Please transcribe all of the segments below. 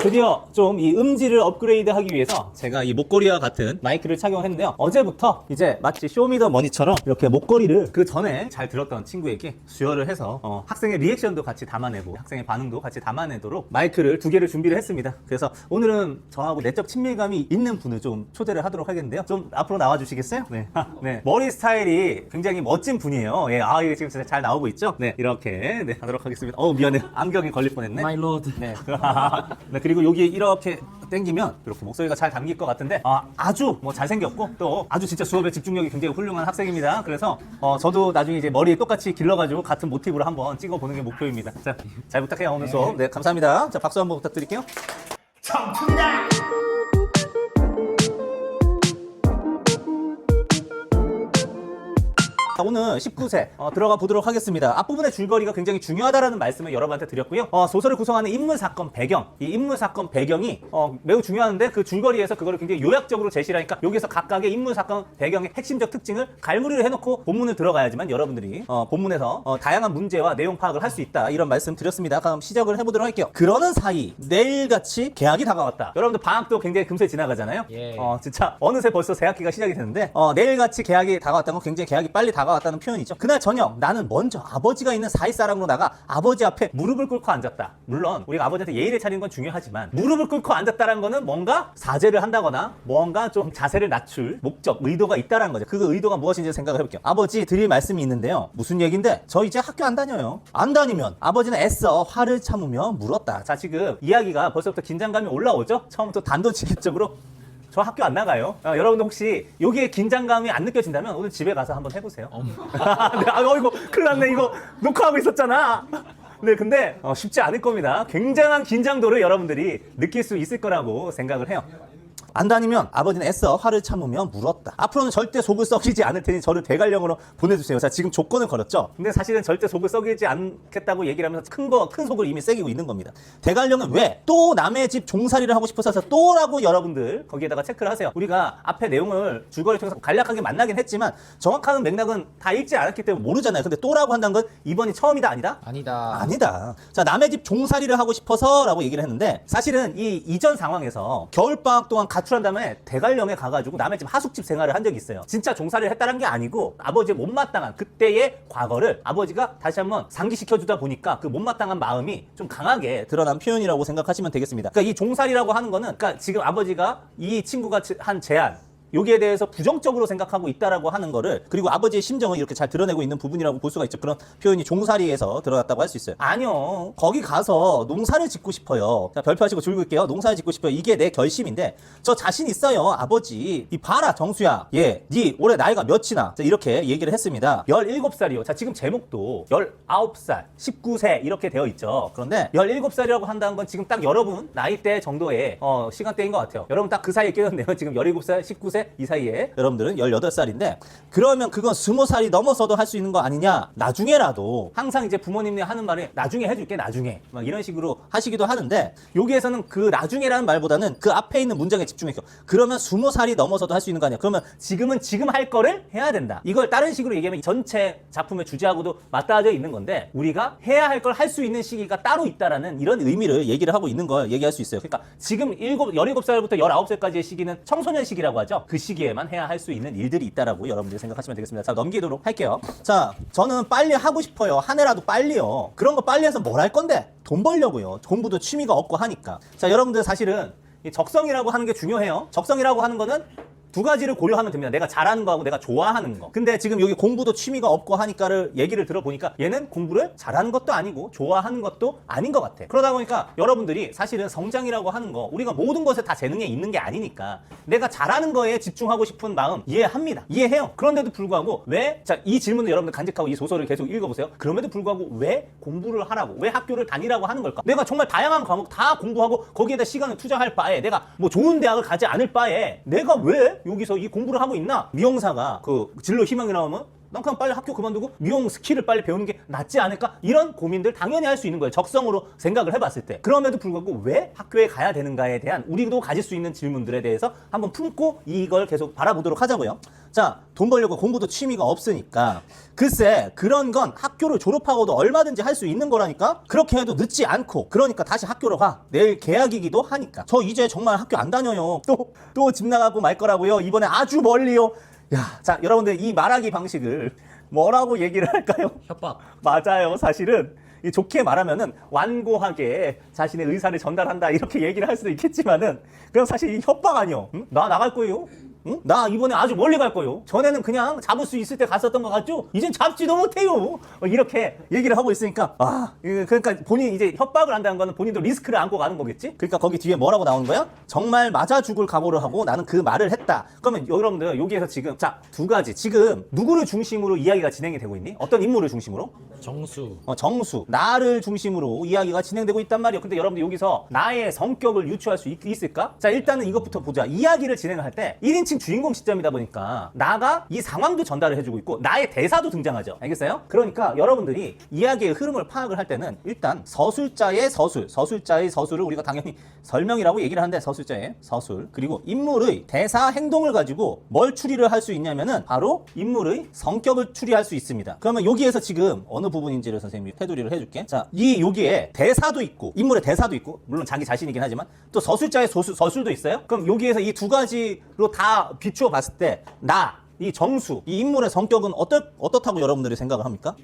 드디어 좀 이 음질을 업그레이드 하기 위해서 제가 이 목걸이와 같은 마이크를 착용했는데요. 어제부터 이제 마치 쇼미더머니처럼 이렇게 목걸이를 그 전에 잘 들었던 친구에게 수여를 해서 학생의 리액션도 같이 담아내고 학생의 반응도 같이 담아내도록 마이크를 2개를 준비를 했습니다. 그래서 오늘은 저하고 내적 친밀감이 있는 분을 좀 초대를 하도록 하겠는데요. 좀 앞으로 나와 주시겠어요? 네. 네. 머리 스타일이 굉장히 멋진 분이에요. 예. 아, 이게 지금 진짜 잘 나오고 있죠? 네. 이렇게 네, 하도록 하겠습니다. 미안해. 안경이 걸릴 뻔했네. My lord. 네. 네. 그리고 여기 이렇게 당기면 이렇게 목소리가 잘 담길 것 같은데 아주 뭐 잘생겼고 또 아주 진짜 수업에 집중력이 굉장히 훌륭한 학생입니다. 그래서 저도 나중에 이제 머리 똑같이 길러가지고 같은 모티브로 한번 찍어보는 게 목표입니다. 자, 잘 부탁해요 오늘 수업. 네, 감사합니다. 자, 박수 한번 부탁드릴게요. 청춘다! 자, 오늘 19세 들어가 보도록 하겠습니다. 앞부분의 줄거리가 굉장히 중요하다라는 말씀을 여러분한테 드렸고요. 소설을 구성하는 인물 사건 배경, 이 인물 사건 배경이 매우 중요한데 그 줄거리에서 그거를 굉장히 요약적으로 제시를 하니까 여기서 각각의 인물 사건 배경의 핵심적 특징을 갈무리를 해놓고 본문을 들어가야지만 여러분들이 본문에서 다양한 문제와 내용 파악을 할 수 있다, 이런 말씀 드렸습니다. 그럼 시작을 해보도록 할게요. 그러는 사이 내일같이 개학이 다가왔다. 여러분들 방학도 굉장히 금세 지나가잖아요. 예. 진짜 어느새 벌써 새학기가 시작이 되는데 내일같이 개학이 다가왔다는 건 굉장히 개학이 빨리 다가왔다는 표현이죠. 그날 저녁 나는 먼저 아버지가 있는 사이사랑으로 나가 아버지 앞에 무릎을 꿇고 앉았다. 물론 우리가 아버지한테 예의를 차리는 건 중요하지만 무릎을 꿇고 앉았다는 거는 뭔가 사죄를 한다거나 뭔가 좀 자세를 낮출 목적, 의도가 있다는 거죠. 그 의도가 무엇인지 생각을 해볼게요. 아버지 드릴 말씀이 있는데요. 무슨 얘기인데 저 이제 학교 안 다녀요. 안 다니면 아버지는 애써 화를 참으며 물었다. 자, 지금 이야기가 벌써부터 긴장감이 올라오죠. 처음부터 단도직입적으로 저 학교 안 나가요. 여러분들 혹시 여기에 긴장감이 안 느껴진다면 오늘 집에 가서 한번 해보세요. 네, 어이구, 큰일 났네. 이거 녹화하고 있었잖아. 네, 근데 쉽지 않을 겁니다. 굉장한 긴장도를 여러분들이 느낄 수 있을 거라고 생각을 해요. 안 다니면 아버지는 애써 화를 참으며 물었다. 앞으로는 절대 속을 썩이지 않을 테니 저를 대관령으로 보내주세요. 자, 지금 조건을 걸었죠. 근데 사실은 절대 속을 썩이지 않겠다고 얘기를 하면서 큰 속을 이미 새기고 있는 겁니다. 대관령은 왜? 또 남의 집 종살이를 하고 싶어서 또라고 여러분들 거기에다가 체크를 하세요. 우리가 앞에 내용을 줄거리를 통해서 간략하게 만나긴 했지만 정확한 맥락은 다 읽지 않았기 때문에 모르잖아요. 근데 또라고 한다는 건 이번이 처음이다, 아니다? 아니다. 자, 남의 집 종살이를 하고 싶어서 라고 얘기를 했는데 사실은 이 이전 상황에서 겨울방학 동안 가출한 다음에 대관령에 가가지고 남의 집 하숙집 생활을 한 적이 있어요. 진짜 종살이를 했다는 게 아니고 아버지의 못마땅한 그때의 과거를 아버지가 다시 한번 상기시켜주다 보니까 그 못마땅한 마음이 좀 강하게 드러난 표현이라고 생각하시면 되겠습니다. 그러니까 이 종살이라고 하는 거는 그러니까 지금 아버지가 이 친구가 한 제안, 여기에 대해서 부정적으로 생각하고 있다라고 하는 거를, 그리고 아버지의 심정을 이렇게 잘 드러내고 있는 부분이라고 볼 수가 있죠. 그런 표현이 종살이에서 드러났다고 할 수 있어요. 아니요, 거기 가서 농사를 짓고 싶어요. 자, 별표하시고 줄 긋게요. 농사를 짓고 싶어요. 이게 내 결심인데 저 자신 있어요, 아버지. 이 봐라, 정수야. 네 올해 나이가 몇이나? 자, 이렇게 얘기를 했습니다. 17살이요. 자, 지금 제목도 19살, 19세 이렇게 되어 있죠. 그런데 17살이라고 한다는 건 지금 딱 여러분 나이대 정도의 시간대인 것 같아요. 여러분 딱 그 사이에 끼었네요. 지금 17살, 19세 이 사이에 여러분들은 18살인데 그러면 그건 20살이 넘어서도 할 수 있는 거 아니냐? 나중에라도. 항상 이제 부모님이 하는 말이 나중에 해줄게, 나중에, 막 이런 식으로 하시기도 하는데 여기에서는 그 나중에라는 말보다는 그 앞에 있는 문장에 집중해서 그러면 20살이 넘어서도 할 수 있는 거 아니야? 그러면 지금은 지금 할 거를 해야 된다. 이걸 다른 식으로 얘기하면 전체 작품의 주제하고도 맞닿아져 있는 건데 우리가 해야 할 걸 할 수 있는 시기가 따로 있다라는 이런 의미를 얘기를 하고 있는 걸 얘기할 수 있어요. 그러니까 지금 17살부터 19살까지의 시기는 청소년 시기라고 하죠. 그 시기에만 해야 할 수 있는 일들이 있다라고 여러분들이 생각하시면 되겠습니다. 자, 넘기도록 할게요. 자, 저는 빨리 하고 싶어요. 한 해라도 빨리요. 그런 거 빨리 해서 뭘 할 건데? 돈 벌려고요. 공부도 취미가 없고 하니까. 자, 여러분들 사실은 이 적성이라고 하는 게 중요해요. 적성이라고 하는 거는 두 가지를 고려하면 됩니다. 내가 잘하는 거하고 내가 좋아하는 거. 근데 지금 여기 공부도 취미가 없고 하니까를 얘기를 들어보니까 얘는 공부를 잘하는 것도 아니고 좋아하는 것도 아닌 것 같아. 그러다 보니까 여러분들이 사실은 성장이라고 하는 거, 우리가 모든 것에 다 재능이 있는 게 아니니까 내가 잘하는 거에 집중하고 싶은 마음 이해합니다. 이해해요. 그런데도 불구하고 왜, 자, 이 질문을 여러분들 간직하고 이 소설을 계속 읽어보세요. 그럼에도 불구하고 왜 공부를 하라고, 왜 학교를 다니라고 하는 걸까? 내가 정말 다양한 과목 다 공부하고 거기에다 시간을 투자할 바에, 내가 뭐 좋은 대학을 가지 않을 바에 내가 왜 여기서 이 공부를 하고 있나? 미용사가 그 진로 희망이 나오면 난 그냥 빨리 학교 그만두고 미용 스킬을 빨리 배우는 게 낫지 않을까? 이런 고민들 당연히 할 수 있는 거예요. 적성으로 생각을 해봤을 때. 그럼에도 불구하고 왜 학교에 가야 되는가에 대한 우리도 가질 수 있는 질문들에 대해서 한번 품고 이걸 계속 바라보도록 하자고요. 자, 돈 벌려고 공부도 취미가 없으니까 글쎄 그런 건 학교를 졸업하고도 얼마든지 할 수 있는 거라니까. 그렇게 해도 늦지 않고, 그러니까 다시 학교로 가. 내일 개학이기도 하니까. 저 이제 정말 학교 안 다녀요. 또 집 나가고 말 거라고요. 이번에 아주 멀리요. 야, 자, 여러분들 이 말하기 방식을 뭐라고 얘기를 할까요? 협박. 맞아요. 사실은 이 좋게 말하면은 완고하게 자신의 의사를 전달한다 이렇게 얘기를 할 수도 있겠지만은 그럼 사실 이 협박 아니요. 응? 나 나갈 거예요. 응? 나 이번에 아주 멀리 갈 거예요. 전에는 그냥 잡을 수 있을 때 갔었던 것 같죠? 이젠 잡지도 못해요. 이렇게 얘기를 하고 있으니까 그러니까 본인이 이제 협박을 한다는 거는 본인도 리스크를 안고 가는 거겠지? 그러니까 거기 뒤에 뭐라고 나오는 거야? 정말 맞아 죽을 각오를 하고 나는 그 말을 했다. 그러면 여러분들 여기에서 지금 자, 두 가지 지금 누구를 중심으로 이야기가 진행이 되고 있니? 어떤 인물을 중심으로? 정수. 정수, 나를 중심으로 이야기가 진행되고 있단 말이에요. 근데 여러분들 여기서 나의 성격을 유추할 수 있을까? 자, 일단은 이것부터 보자. 이야기를 진행을 할 때 1인칭 주인공 시점이다 보니까 나가 이 상황도 전달을 해주고 있고 나의 대사도 등장하죠. 알겠어요? 그러니까 여러분들이 이야기의 흐름을 파악을 할 때는 일단 서술자의 서술을 우리가 당연히 설명이라고 얘기를 하는데 서술자의 서술, 그리고 인물의 대사 행동을 가지고 뭘 추리를 할 수 있냐면은 바로 인물의 성격을 추리할 수 있습니다. 그러면 여기에서 지금 어느 부분인지를 선생님이 테두리를 해줄게. 자, 여기에 대사도 있고 인물의 대사도 있고 물론 자기 자신이긴 하지만 또 서술자의 서술도 있어요. 그럼 여기에서 이 두 가지로 다 비추어 봤을 때 이 정수, 이 인물의 성격은 어떻다고 여러분들이 생각을 합니까?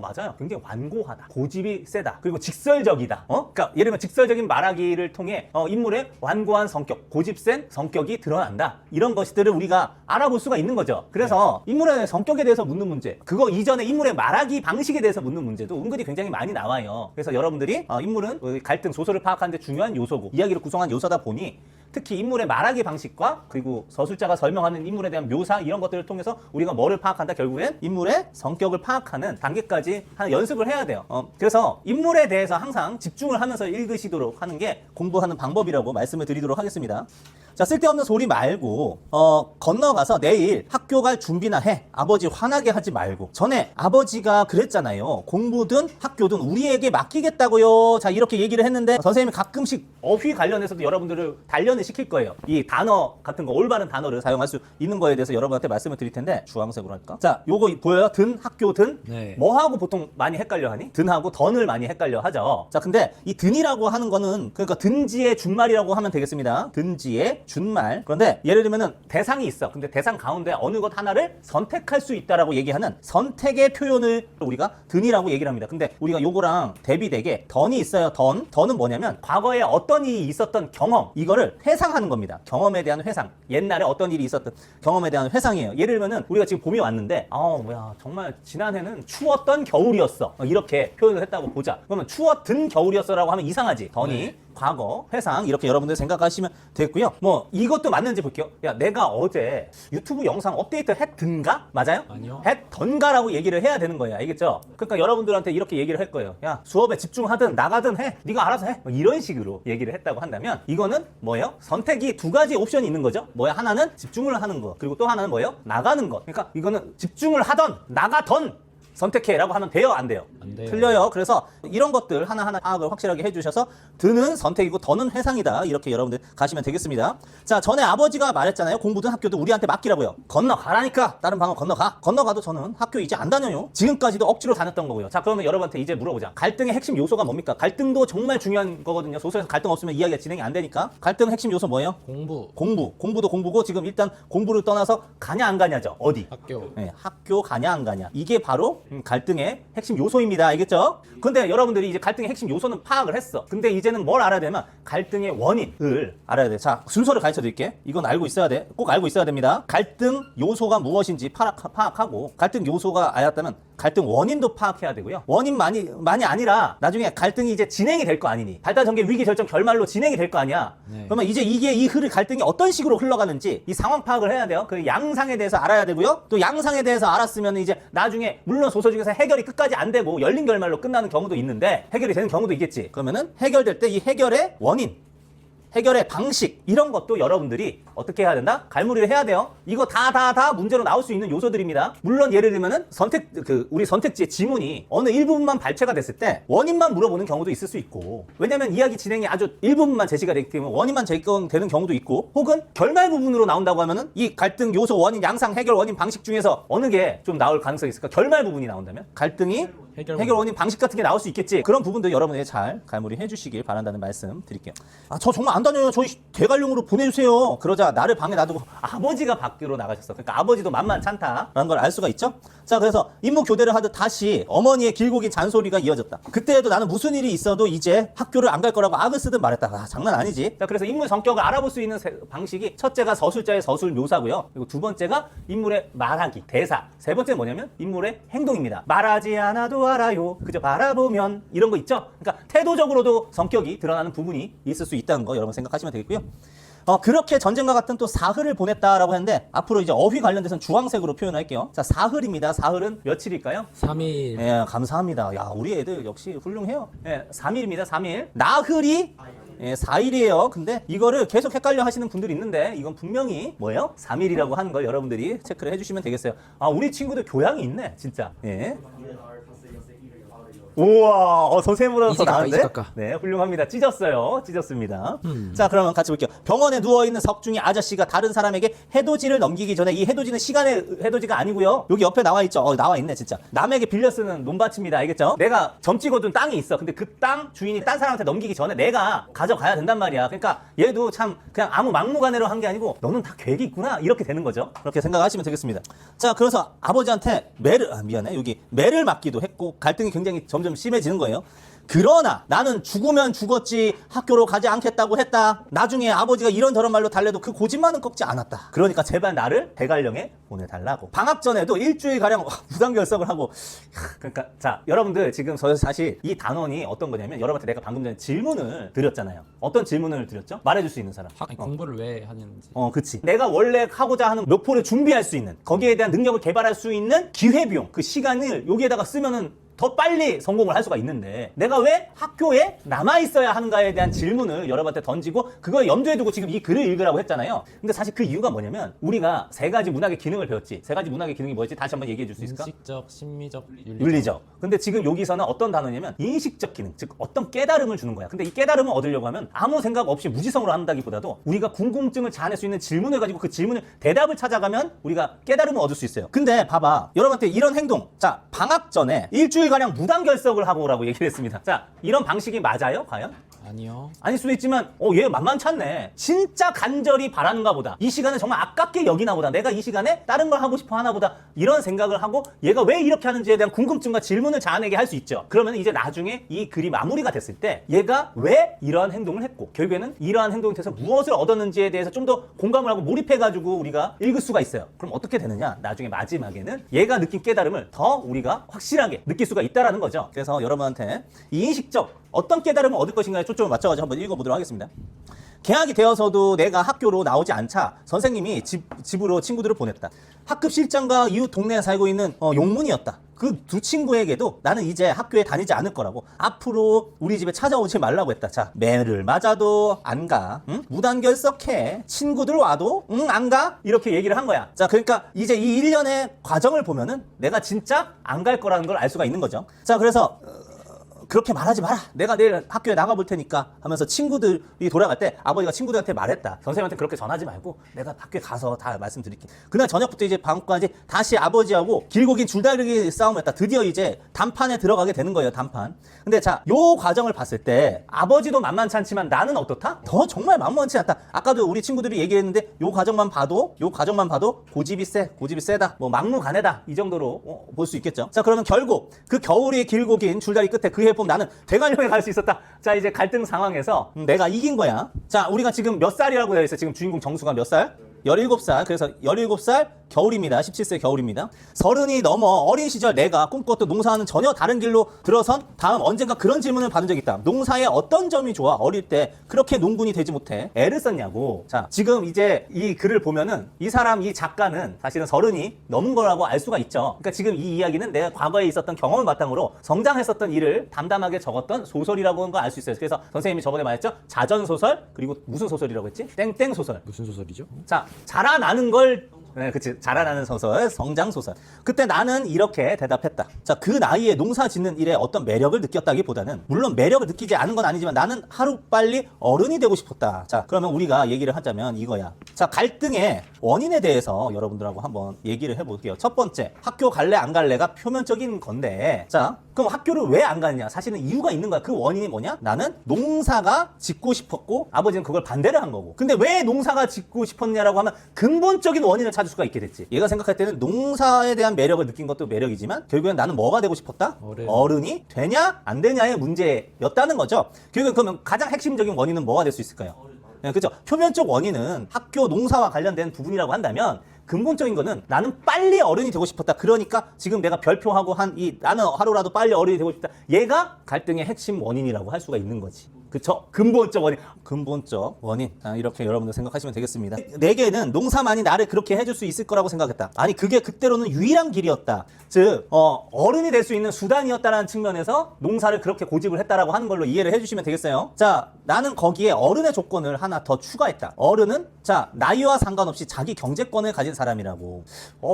맞아요. 굉장히 완고하다. 고집이 세다. 그리고 직설적이다. 그러니까 예를 들면 직설적인 말하기를 통해 인물의 완고한 성격, 고집센 성격이 드러난다. 이런 것들을 우리가 알아볼 수가 있는 거죠. 그래서 인물의 성격에 대해서 묻는 문제, 그거 이전에 인물의 말하기 방식에 대해서 묻는 문제도 은근히 굉장히 많이 나와요. 그래서 여러분들이 인물은 갈등, 소설을 파악하는 데 중요한 요소고 이야기를 구성한 요소다 보니 특히 인물의 말하기 방식과 그리고 서술자가 설명하는 인물에 대한 묘사 이런 것들을 통해서 우리가 뭐를 파악한다? 결국엔 인물의 성격을 파악하는 단계까지 하는 연습을 해야 돼요. 그래서 인물에 대해서 항상 집중을 하면서 읽으시도록 하는 게 공부하는 방법이라고 말씀을 드리도록 하겠습니다. 자, 쓸데없는 소리 말고 건너가서 내일 학교 갈 준비나 해. 아버지 화나게 하지 말고. 전에 아버지가 그랬잖아요. 공부든 학교든 우리에게 맡기겠다고요. 자, 이렇게 얘기를 했는데 선생님이 가끔씩 어휘 관련해서도 여러분들을 단련을 시킬 거예요. 이 단어 같은 거, 올바른 단어를 사용할 수 있는 거에 대해서 여러분한테 말씀을 드릴 텐데 주황색으로 할까? 자, 요거 보여요? 든, 학교든. 네. 뭐하고 보통 많이 헷갈려 하니? 든하고 던을 많이 헷갈려 하죠. 자, 근데 이 든이라고 하는 거는 그러니까 든지의 준말이라고 하면 되겠습니다. 든지의 준말. 그런데 예를 들면은 대상이 있어. 근데 대상 가운데 어느 것 하나를 선택할 수 있다라고 얘기하는 선택의 표현을 우리가 든이라고 얘기를 합니다. 근데 우리가 요거랑 대비되게 던이 있어요. 던은 뭐냐면 과거에 어떤 일이 있었던 경험, 이거를 회상하는 겁니다. 경험에 대한 회상. 옛날에 어떤 일이 있었던 경험에 대한 회상이에요. 예를 들면은 우리가 지금 봄이 왔는데 정말 지난해는 추웠던 겨울이었어. 이렇게 표현을 했다고 보자. 그러면 추웠던 겨울이었어라고 하면 이상하지. 던이 네. 과거, 회상 이렇게 여러분들 생각하시면 되겠고요. 뭐 이것도 맞는지 볼게요. 야, 내가 어제 유튜브 영상 업데이트 했든가? 맞아요? 아니요. 했던가라고 얘기를 해야 되는 거예요. 알겠죠? 그러니까 여러분들한테 이렇게 얘기를 할 거예요. 야, 수업에 집중하든 나가든 해. 네가 알아서 해. 뭐 이런 식으로 얘기를 했다고 한다면 이거는 뭐예요? 선택이 두 가지 옵션이 있는 거죠. 뭐야? 하나는 집중을 하는 거. 그리고 또 하나는 뭐예요? 나가는 거. 그러니까 이거는 집중을 하던 나가던 선택해라고 하면 돼요? 안 돼요? 안 돼요. 틀려요. 그래서 이런 것들 하나하나 파악을 확실하게 해주셔서 드는 선택이고 던은 회상이다. 이렇게 여러분들 가시면 되겠습니다. 자, 전에 아버지가 말했잖아요. 공부든 학교든 우리한테 맡기라고요. 건너가라니까. 다른 방은 건너가. 건너가도 저는 학교 이제 안 다녀요. 지금까지도 억지로 다녔던 거고요. 자, 그러면 여러분한테 이제 물어보자. 갈등의 핵심 요소가 뭡니까? 갈등도 정말 중요한 거거든요. 소설에서 갈등 없으면 이야기가 진행이 안 되니까. 갈등 핵심 요소 뭐예요? 공부도 공부고 지금 일단 공부를 떠나서 가냐 안 가냐죠. 어디? 학교. 네, 학교 가냐 안 가냐. 이게 바로 갈등의 핵심 요소입니다. 알겠죠? 근데 여러분들이 이제 갈등의 핵심 요소는 파악을 했어. 근데 이제는 뭘 알아야 되면 갈등의 원인을 알아야 돼. 자, 순서를 가르쳐 드릴게. 이건 알고 있어야 돼. 꼭 알고 있어야 됩니다. 갈등 요소가 무엇인지 파악하고 갈등 요소가 알았다면 갈등 원인도 파악해야 되고요. 원인만이 아니라 나중에 갈등이 이제 진행이 될 거 아니니. 발달 전개 위기 결정 결말로 진행이 될 거 아니야. 네. 그러면 이제 이 갈등이 어떤 식으로 흘러가는지 이 상황 파악을 해야 돼요. 그 양상에 대해서 알아야 되고요. 또 양상에 대해서 알았으면 이제 나중에 물론 소설 중에서 해결이 끝까지 안 되고 열린 결말로 끝나는 경우도 있는데 해결이 되는 경우도 있겠지. 그러면은 해결될 때 이 해결의 원인 해결의 방식 이런 것도 여러분들이 어떻게 해야 된다? 갈무리를 해야 돼요. 이거 다 문제로 나올 수 있는 요소들입니다. 물론 예를 들면은 우리 선택지의 지문이 어느 일부분만 발췌가 됐을 때 원인만 물어보는 경우도 있을 수 있고, 왜냐면 이야기 진행이 아주 일부분만 제시가 되기 때문에 원인만 제공되는 경우도 있고, 혹은 결말 부분으로 나온다고 하면은 이 갈등 요소 원인 양상 해결 원인 방식 중에서 어느 게 좀 나올 가능성이 있을까? 결말 부분이 나온다면 갈등이 해결 원인 방식 같은 게 나올 수 있겠지. 그런 부분도 여러분이 잘 갈무리 해주시길 바란다는 말씀 드릴게요. 저 정말 안 다녀요. 저희 대관령으로 보내주세요. 그러자 나를 방에 놔두고 아버지가 밖으로 나가셨어. 그러니까 아버지도 만만찮다라는 걸 알 수가 있죠. 자, 그래서 임무 교대를 하듯 다시 어머니의 길고 긴 잔소리가 이어졌다. 그때에도 나는 무슨 일이 있어도 이제 학교를 안 갈 거라고 악을 쓰듯 말했다. 장난 아니지. 자, 그래서 인물 성격을 알아볼 수 있는 방식이 첫째가 서술자의 서술 묘사고요. 그리고 두 번째가 인물의 말하기, 대사. 세 번째는 뭐냐면 인물의 행동입니다. 말하지 않아도 알아요. 그저 바라보면 이런 거 있죠. 그러니까 태도적으로도 성격이 드러나는 부분이 있을 수 있다는 거 여러분 생각하시면 되겠고요. 그렇게 전쟁과 같은 또 사흘을 보냈다라고 했는데 앞으로 이제 어휘 관련돼서는 주황색으로 표현할게요. 자, 사흘입니다. 사흘은 며칠일까요? 3일. 예, 감사합니다. 야, 우리 애들 역시 훌륭해요. 예, 3일입니다. 3일. 나흘이 4일이에요. 근데 이거를 계속 헷갈려 하시는 분들이 있는데 이건 분명히 뭐예요? 3일이라고 하는 걸 여러분들이 체크를 해주시면 되겠어요. 아, 우리 친구들 교양이 있네, 진짜. 예. 우와, 선생님보다 더 나은데? 이지깎아. 네, 훌륭합니다. 찢었습니다. 자, 그러면 같이 볼게요. 병원에 누워있는 석중이 아저씨가 다른 사람에게 해돋이를 넘기기 전에, 이 해돋이는 시간의 해돋이가 아니고요. 여기 옆에 나와있죠. 나와있네, 진짜. 남에게 빌려 쓰는 논밭입니다. 알겠죠? 내가 점 찍어둔 땅이 있어. 근데 그 땅 주인이 딴 사람한테 넘기기 전에 내가 가져가야 된단 말이야. 그러니까 얘도 참 그냥 아무 막무가내로 한 게 아니고 너는 다 계획이 있구나. 이렇게 되는 거죠. 그렇게 생각하시면 되겠습니다. 자, 그래서 아버지한테 매를 맞기도 했고 갈등이 굉장히 점점 심해지는 거예요. 그러나 나는 죽으면 죽었지 학교로 가지 않겠다고 했다. 나중에 아버지가 이런저런 말로 달래도 그 고집만은 꺾지 않았다. 그러니까 제발 나를 대관령에 보내달라고. 방학 전에도 일주일가량 무단결석을 하고. 그러니까 자, 여러분들 지금 사실 이 단원이 어떤 거냐면 여러분한테 내가 방금 전에 질문을 드렸잖아요. 어떤 질문을 드렸죠? 말해줄 수 있는 사람. 공부를 왜 하는지. 그치. 내가 원래 하고자 하는 목표를 준비할 수 있는, 거기에 대한 능력을 개발할 수 있는 기회비용, 그 시간을 여기에다가 쓰면은 더 빨리 성공을 할 수가 있는데 내가 왜 학교에 남아있어야 하는가에 대한 질문을 여러분한테 던지고 그걸 염두에 두고 지금 이 글을 읽으라고 했잖아요. 근데 사실 그 이유가 뭐냐면 우리가 세 가지 문학의 기능을 배웠지. 세 가지 문학의 기능이 뭐였지? 다시 한번 얘기해 줄 수 있을까? 인식적, 심미적, 윤리적. 근데 지금 여기서는 어떤 단어냐면 인식적 기능, 즉 어떤 깨달음을 주는 거야. 근데 이 깨달음을 얻으려고 하면 아무 생각 없이 무지성으로 한다기보다도 우리가 궁금증을 자아낼 수 있는 질문을 가지고 그 질문을 대답을 찾아가면 우리가 깨달음을 얻을 수 있어요. 근데 봐봐, 여러분한테 이런 행동, 자, 방학 전에 일주일가량 무단결석을 하고 오라고 얘기를 했습니다. 자, 이런 방식이 맞아요? 과연? 아니요. 아닐 수도 있지만 얘 만만찮네. 진짜 간절히 바라는가 보다. 이 시간을 정말 아깝게 여기나 보다. 내가 이 시간에 다른 걸 하고 싶어 하나 보다. 이런 생각을 하고 얘가 왜 이렇게 하는지에 대한 궁금증과 질문을 자아내게 할 수 있죠. 그러면 이제 나중에 이 글이 마무리가 됐을 때 얘가 왜 이러한 행동을 했고 결국에는 이러한 행동에 대해서 무엇을 얻었는지에 대해서 좀 더 공감을 하고 몰입해가지고 우리가 읽을 수가 있어요. 그럼 어떻게 되느냐? 나중에 마지막에는 얘가 느낀 깨달음을 더 우리가 확실하게 느낄 수가 있다라는 거죠. 그래서 여러분한테 이 인식적 어떤 깨달음을 얻을 것인가에 초점을 맞춰가지고 한번 읽어보도록 하겠습니다. 개학이 되어서도 내가 학교로 나오지 않자 선생님이 집으로 친구들을 보냈다. 학급 실장과 이웃 동네에 살고 있는 용문이었다. 그 두 친구에게도 나는 이제 학교에 다니지 않을 거라고, 앞으로 우리 집에 찾아오지 말라고 했다. 자, 매를 맞아도 안 가. 응? 무단결석해. 친구들 와도 안 가. 이렇게 얘기를 한 거야. 자, 그러니까 이제 이 1년의 과정을 보면은 내가 진짜 안 갈 거라는 걸 알 수가 있는 거죠. 자, 그래서 그렇게 말하지 마라. 내가 내일 학교에 나가볼 테니까 하면서 친구들이 돌아갈 때 아버지가 친구들한테 말했다. 선생님한테 그렇게 전하지 말고 내가 학교에 가서 다 말씀드릴게. 그날 저녁부터 이제 방학까지 다시 아버지하고 길고 긴 줄다리기 싸움을 했다. 드디어 이제 단판에 들어가게 되는 거예요. 단판. 근데 자, 요 과정을 봤을 때 아버지도 만만찮지만 나는 어떻다? 더 정말 만만치 않다. 아까도 우리 친구들이 얘기했는데 요 과정만 봐도 고집이 세다. 뭐 막무가내다. 이 정도로 볼 수 있겠죠. 자, 그러면 결국 그 겨울이 길고 긴 줄다리 끝에 그 해봄 나는 대관령에 갈 수 있었다. 자, 이제 갈등 상황에서 내가 이긴 거야. 자, 우리가 지금 몇 살이라고 되어 있어요? 지금 주인공 정수가 몇 살? 17살, 그래서 17살 겨울입니다. 17세 겨울입니다. 30이 넘어 어린 시절 내가 꿈꿨던 농사와는 전혀 다른 길로 들어선 다음 언젠가 그런 질문을 받은 적이 있다. 농사의 어떤 점이 좋아? 어릴 때 그렇게 농군이 되지 못해 애를 썼냐고. 자, 지금 이제 이 글을 보면은 이 사람, 이 작가는 사실은 30이 넘은 거라고 알 수가 있죠. 그러니까 지금 이 이야기는 내가 과거에 있었던 경험을 바탕으로 성장했었던 일을 담담하게 적었던 소설이라고 하는 걸 알 수 있어요. 그래서 선생님이 저번에 말했죠. 자전소설, 그리고 무슨 소설이라고 했지? 땡땡 소설. 무슨 소설이죠? 자, 자라나는 걸, 네, 그치. 자라나는 소설, 성장소설. 그때 나는 이렇게 대답했다. 자, 그 나이에 농사 짓는 일에 어떤 매력을 느꼈다기보다는, 물론 매력을 느끼지 않은 건 아니지만 나는 하루빨리 어른이 되고 싶었다. 자, 그러면 우리가 얘기를 하자면 이거야. 자, 갈등의 원인에 대해서 여러분들하고 한번 얘기를 해볼게요. 첫 번째, 학교 갈래 안 갈래가 표면적인 건데, 자, 그럼 학교를 왜 안 가느냐? 사실은 이유가 있는 거야. 그 원인이 뭐냐? 나는 농사가 짓고 싶었고 아버지는 그걸 반대를 한 거고. 근데 왜 농사가 짓고 싶었냐라고 하면 근본적인 원인을 찾을 수가 있게 됐지. 얘가 생각할 때는 농사에 대한 매력을 느낀 것도 매력이지만 결국엔 나는 뭐가 되고 싶었다? 어른이 되냐 안 되냐의 문제였다는 거죠. 결국엔 그러면 가장 핵심적인 원인은 뭐가 될 수 있을까요? 네, 그렇죠. 표면적 원인은 학교 농사와 관련된 부분이라고 한다면 근본적인 거는 나는 빨리 어른이 되고 싶었다. 그러니까 지금 내가 별표하고 한 이 나는 하루라도 빨리 어른이 되고 싶다. 얘가 갈등의 핵심 원인이라고 할 수가 있는 거지. 그쵸? 근본적 원인. 근본적 원인. 자, 이렇게 여러분들 생각하시면 되겠습니다. 내게는 농사만이 나를 그렇게 해줄 수 있을 거라고 생각했다. 아니, 그게 그때로는 유일한 길이었다. 즉, 어른이 될 수 있는 수단이었다라는 측면에서 농사를 그렇게 고집을 했다라고 하는 걸로 이해를 해주시면 되겠어요. 자, 나는 거기에 어른의 조건을 하나 더 추가했다. 어른은, 자, 나이와 상관없이 자기 경제권을 가진 사람이라고.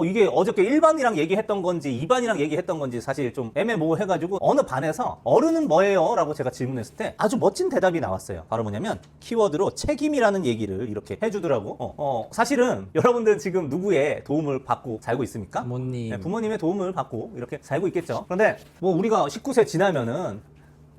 이게 어저께 1반이랑 얘기했던 건지 2반이랑 얘기했던 건지 사실 좀 애매모호해가지고 어느 반에서 어른은 뭐예요? 라고 제가 질문했을 때 아주 멋진 대답이 나왔어요. 바로 뭐냐면 키워드로 책임이라는 얘기를 이렇게 해주더라고. 사실은 여러분들은 지금 누구의 도움을 받고 살고 있습니까? 부모님. 네, 부모님의 도움을 받고 이렇게 살고 있겠죠. 그런데 뭐 우리가 19세 지나면은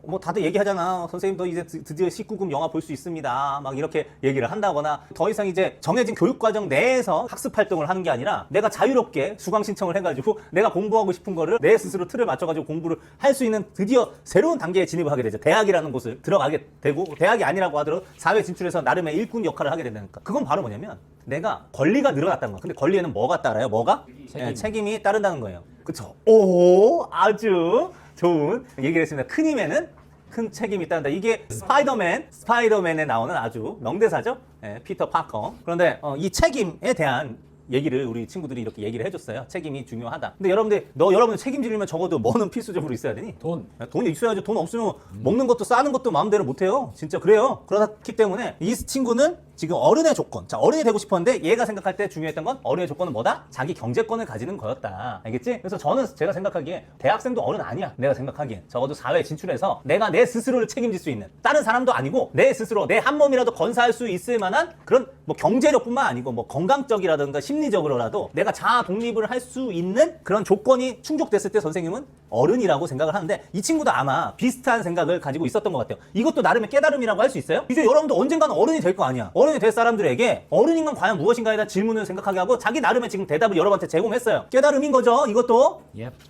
뭐 다들 얘기하잖아. 선생님도 이제 드디어 19금 영화 볼 수 있습니다. 막 이렇게 얘기를 한다거나 더 이상 이제 정해진 교육과정 내에서 학습 활동을 하는 게 아니라 내가 자유롭게 수강 신청을 해가지고 내가 공부하고 싶은 거를 내 스스로 틀을 맞춰가지고 공부를 할 수 있는 드디어 새로운 단계에 진입을 하게 되죠. 대학이라는 곳을 들어가게 되고 대학이 아니라고 하더라도 사회 진출해서 나름의 일꾼 역할을 하게 된다니까. 그건 바로 뭐냐면 내가 권리가 늘어났다는 거야. 근데 권리에는 뭐가 따라요? 뭐가? 책임. 네, 책임이 따른다는 거예요. 그쵸? 오, 아주 좋은 얘기를 했습니다. 큰 힘에는 큰 책임이 있다는데 이게 스파이더맨에 나오는 아주 명대사죠. 피터 파커. 그런데 이 책임에 대한 얘기를 우리 친구들이 이렇게 얘기를 해줬어요. 책임이 중요하다. 근데 여러분들 책임지려면 적어도 뭐는 필수적으로 있어야 되니? 돈이 있어야죠. 돈 없으면 먹는 것도 싸는 것도 마음대로 못해요. 진짜 그래요. 그렇기 때문에 이 친구는 지금 어른의 조건. 자, 어른이 되고 싶었는데 얘가 생각할 때 중요했던 건 어른의 조건은 뭐다? 자기 경제권을 가지는 거였다. 알겠지? 그래서 제가 생각하기에 대학생도 어른 아니야. 내가 생각하기엔. 적어도 사회에 진출해서 내가 내 스스로를 책임질 수 있는 다른 사람도 아니고 내 스스로 내 한 몸이라도 건사할 수 있을 만한 그런 뭐 경제력뿐만 아니고 뭐 건강적이라든가 심리적으로라도 내가 자아 독립을 할 수 있는 그런 조건이 충족됐을 때 선생님은 어른이라고 생각을 하는데 이 친구도 아마 비슷한 생각을 가지고 있었던 것 같아요. 이것도 나름의 깨달음이라고 할 수 있어요? 이제 여러분도 언젠가는 어른이 될 거 아니야. 어른이 될 사람들에게 어른인 건 과연 무엇인가에 대한 질문을 생각하게 하고 자기 나름의 지금 대답을 여러분한테 제공했어요. 깨달음인 거죠, 이것도.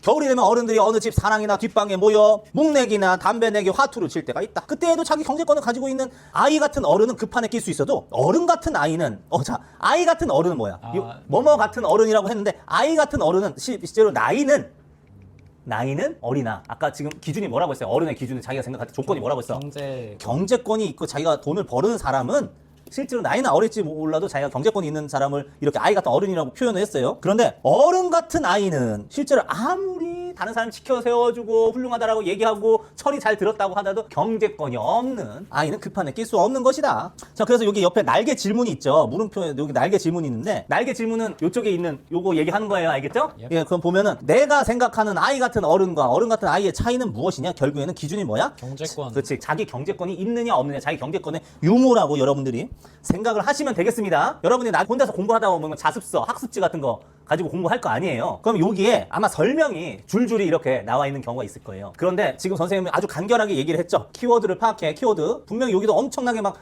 겨울이 되면 어른들이 어느 집 사랑이나 뒷방에 모여 묵내기나 담배 내기 화투를 칠 때가 있다. 그때에도 자기 경제권을 가지고 있는 아이 같은 어른은 그 판에 낄 수 있어도 어른 같은 아이는 아이 같은 어른은 뭐야? 뭐뭐 같은 어른이라고 했는데 아이 같은 어른은 실제로 나이는 어리나 아까 지금 기준이 뭐라고 했어요? 어른의 기준은 자기가 생각할 때 조건이 뭐라고 했어? 경제권이 있고 자기가 돈을 버는 사람은 실제로 나이는 어릴지 몰라도 자기가 경제권이 있는 사람을 이렇게 아이 같은 어른이라고 표현을 했어요. 그런데 어른 같은 아이는 실제로 아무리 다른 사람 지켜 세워주고 훌륭하다라고 얘기하고 철이 잘 들었다고 하더라도 경제권이 없는 아이는 그 판에 낄 수 없는 것이다. 자, 그래서 여기 옆에 날개 질문이 있죠. 물음표에 여기 날개 질문이 있는데 날개 질문은 이쪽에 있는 요거 얘기하는 거예요. 알겠죠? 예, 그럼 보면은 내가 생각하는 아이 같은 어른과 어른 같은 아이의 차이는 무엇이냐? 결국에는 기준이 뭐야? 경제권. 그렇지. 자기 경제권이 있느냐 없느냐. 자기 경제권의 유무라고 여러분들이 생각을 하시면 되겠습니다. 여러분이 혼자서 공부하다 보면 자습서, 학습지 같은 거 가지고 공부할 거 아니에요. 그럼 여기에 아마 설명이 줄줄이 이렇게 나와 있는 경우가 있을 거예요. 그런데 지금 선생님이 아주 간결하게 얘기를 했죠. 키워드를 파악해. 키워드. 분명히 여기도 엄청나게 막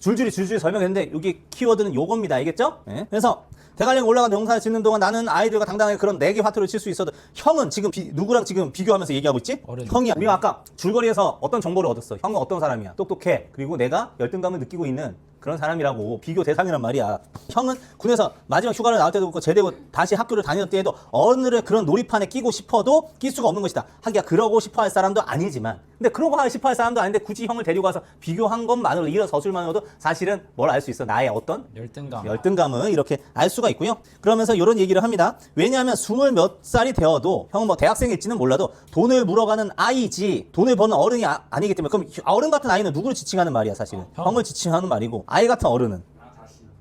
줄줄이 설명했는데 여기 키워드는 요겁니다. 알겠죠? 네. 그래서 대관령 올라가 농사를 짓는 동안 나는 아이들과 당당하게 그런 내기 화투를 칠 수 있어도 형은 지금 누구랑 지금 비교하면서 얘기하고 있지? 어른. 형이야. 우리가 아까 줄거리에서 어떤 정보를 얻었어? 형은 어떤 사람이야? 똑똑해. 그리고 내가 열등감을 느끼고 있는 그런 사람이라고 비교 대상이란 말이야. 형은 군에서 마지막 휴가를 나올 때도 그렇고 제대고 다시 학교를 다니던 때에도 어른들의 그런 놀이판에 끼고 싶어도 낄 수가 없는 것이다. 하기야 그러고 싶어 할 사람도 아니지만 근데 그러고 싶어 할 사람도 아닌데 굳이 형을 데리고 가서 비교한 것만으로 일어서술만으로도 사실은 뭘 알 수 있어. 나의 어떤 열등감을 이렇게 알 수가 있고요. 그러면서 이런 얘기를 합니다. 왜냐하면 20몇 살이 되어도 형은 뭐 대학생일지는 몰라도 돈을 물어가는 아이지 돈을 버는 어른이 아니기 때문에 그럼 어른 같은 아이는 누구를 지칭하는 말이야 사실은. 형을 지칭하는 말이고 아이 같은 어른은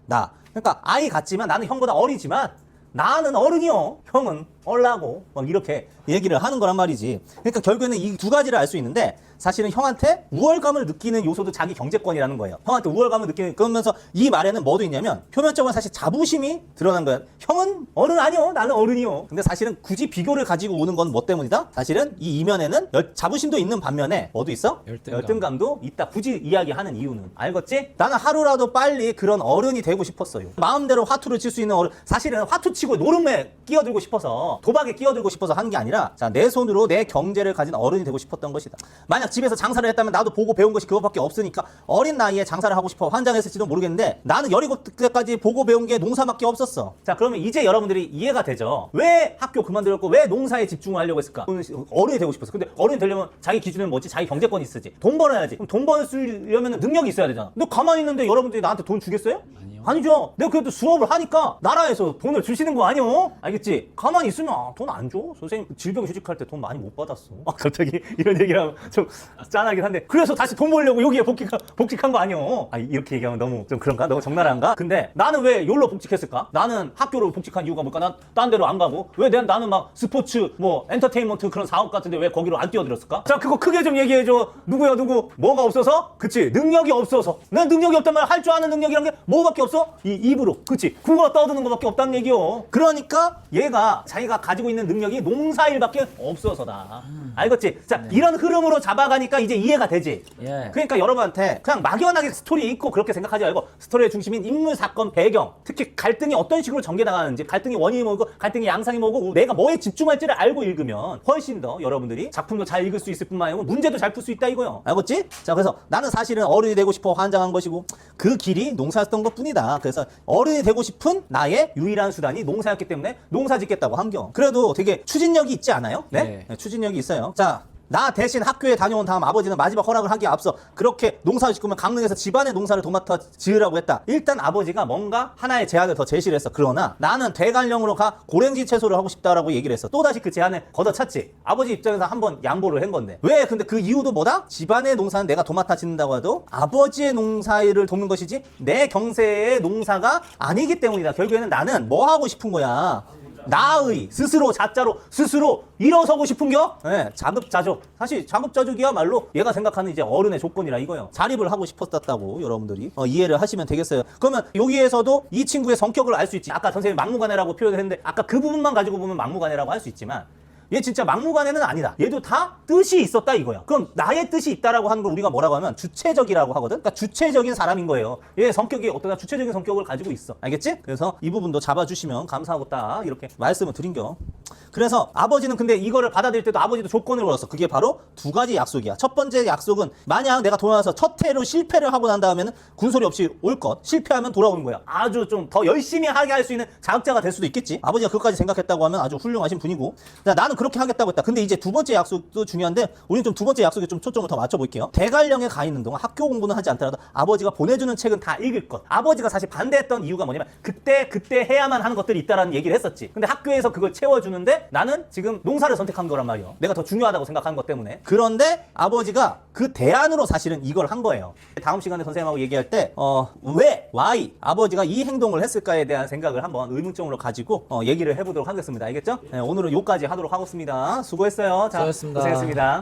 나. 그러니까 아이 같지만 나는 형보다 어리지만 나는 어른이요. 형은 얼라고 막 이렇게 얘기를 하는 거란 말이지. 그러니까 결국에는 이 두 가지를 알 수 있는데 사실은 형한테 우월감을 느끼는 요소도 자기 경제권이라는 거예요. 형한테 우월감을 느끼는 그러면서 이 말에는 뭐도 있냐면 표면적으로 사실 자부심이 드러난 거야. 형은 어른 아니요. 나는 어른이요. 근데 사실은 굳이 비교를 가지고 오는 건 뭐 때문이다? 사실은 이 이면에는 자부심도 있는 반면에 뭐도 있어? 열등감도 있다. 굳이 이야기하는 이유는 알겠지? 나는 하루라도 빨리 그런 어른이 되고 싶었어요. 마음대로 화투를 칠 수 있는 어른. 사실은 화투 치고 노름에 끼어들고 싶어서 도박에 끼어들고 싶어서 한 게 아니라 자, 내 손으로 내 경제를 가진 어른이 되고 싶었던 것이다. 만약 집에서 장사를 했다면 나도 보고 배운 것이 그것밖에 없으니까 어린 나이에 장사를 하고 싶어 환장했을지도 모르겠는데 나는 17때까지 보고 배운 게 농사밖에 없었어. 자, 그러면 이제 여러분들이 이해가 되죠. 왜 학교 그만두었고 왜 농사에 집중을 하려고 했을까? 어른이 되고 싶었어. 근데 어른이 되려면 자기 기준은 뭐지? 자기 경제권이 있으지. 돈 벌어야지. 그럼 돈 벌으려면 능력이 있어야 되잖아. 너 가만히 있는데 여러분들이 나한테 돈 주겠어요? 아니죠. 내가 그래도 수업을 하니까 나라에서 돈을 주시는 거 아니오? 알겠지? 가만히 있으면 돈 안 줘. 선생님 질병 휴직할 때 돈 많이 못 받았어. 갑자기 이런 얘기를 하면 좀 짠하긴 한데 그래서 다시 돈 벌려고 여기에 복직한 거 아니오? 이렇게 얘기하면 너무 좀 그런가? 너무 적나라한가? 근데 나는 왜 여기로 복직했을까? 나는 학교로 복직한 이유가 뭘까? 난 딴 데로 안 가고 왜 나는 막 스포츠 뭐 엔터테인먼트 그런 사업 같은데 왜 거기로 안 뛰어들었을까? 자, 그거 크게 좀 얘기해줘. 누구야 누구? 뭐가 없어서? 그치? 능력이 없어서. 난 능력이 없다면 할 줄 아는 능력이란 게 뭐밖에 없어? 이 입으로. 그치? 국어 떠드는 것밖에 없다는 얘기요. 그러니까 얘가 자기가 가지고 있는 능력이 농사일밖에 없어서다. 알겠지? 자, 이런 흐름으로 잡아가니까 이제 이해가 되지? 예. 그러니까 여러분한테 그냥 막연하게 스토리 있고 그렇게 생각하지 말고 스토리의 중심인 인물, 사건, 배경, 특히 갈등이 어떤 식으로 전개나가는지, 갈등의 원인이 뭐고 갈등의 양상이 뭐고 내가 뭐에 집중할지를 알고 읽으면 훨씬 더 여러분들이 작품도 잘 읽을 수 있을 뿐만 아니고 문제도 잘 풀 수 있다 이거요. 알겠지? 자, 그래서 나는 사실은 어른이 되고 싶어 환장한 것이고 그 길이 농사였던 것뿐이다. 그래서 어른이 되고 싶은 나의 유일한 수단이 농사였기 때문에 농사 짓겠다고 한겨. 그래도 되게 추진력이 있지 않아요? 네? 네, 추진력이 있어요. 자, 나 대신 학교에 다녀온 다음 아버지는 마지막 허락을 하기에 앞서 그렇게 농사를 짓고면 강릉에서 집안의 농사를 도맡아 지으라고 했다. 일단 아버지가 뭔가 하나의 제안을 더 제시를 했어. 그러나 나는 대관령으로 가 고랭지 채소를 하고 싶다라고 얘기를 했어. 또다시 그 제안을 걷어찼지. 아버지 입장에서 한번 양보를 한 건데 왜? 근데 그 이유도 뭐다? 집안의 농사는 내가 도맡아 짓는다고 해도 아버지의 농사를 돕는 것이지 내 경세의 농사가 아니기 때문이다. 결국에는 나는 뭐 하고 싶은 거야? 나의 스스로 자자로 스스로 일어서고 싶은겨? 네, 자급자족. 사실 자급자족이야말로 얘가 생각하는 이제 어른의 조건이라 이거요. 자립을 하고 싶었다고 여러분들이 이해를 하시면 되겠어요. 그러면 여기에서도 이 친구의 성격을 알 수 있지. 아까 선생님이 막무가내라고 표현을 했는데 아까 그 부분만 가지고 보면 막무가내라고 할 수 있지만 얘 진짜 막무가내는 아니다. 얘도 다 뜻이 있었다 이거야. 그럼 나의 뜻이 있다라고 하는 걸 우리가 뭐라고 하면 주체적이라고 하거든. 그러니까 주체적인 사람인 거예요. 얘 성격이 어떠나 주체적인 성격을 가지고 있어. 알겠지? 그래서 이 부분도 잡아주시면 감사하겠다 이렇게 말씀을 드린겨. 그래서 아버지는 근데 이거를 받아들일 때도 아버지도 조건을 걸었어. 그게 바로 두 가지 약속이야. 첫 번째 약속은 만약 내가 돌아와서 첫 해로 실패를 하고 난 다음에는 군소리 없이 올 것. 실패하면 돌아오는 거야. 아주 좀 더 열심히 하게 할 수 있는 자극자가 될 수도 있겠지. 아버지가 그것까지 생각했다고 하면 아주 훌륭하신 분이고. 나는 그렇게 하겠다고 했다. 근데 이제 두 번째 약속도 중요한데 우리는 좀 두 번째 약속에 좀 초점을 더 맞춰볼게요. 대관령에 가 있는 동안 학교 공부는 하지 않더라도 아버지가 보내주는 책은 다 읽을 것. 아버지가 사실 반대했던 이유가 뭐냐면 그때 해야만 하는 것들이 있다라는 얘기를 했었지. 근데 학교에서 그걸 채워주는데 나는 지금 농사를 선택한 거란 말이에요. 내가 더 중요하다고 생각하는 것 때문에. 그런데 아버지가 그 대안으로 사실은 이걸 한 거예요. 다음 시간에 선생님하고 얘기할 때 왜? why? 아버지가 이 행동을 했을까에 대한 생각을 한번 의문점으로 가지고 얘기를 해보도록 하겠습니다. 알겠죠? 네, 오늘은 여기까지 하도록 하겠습니다. 수고했어요. 자, 수고하셨습니다. 고생했습니다.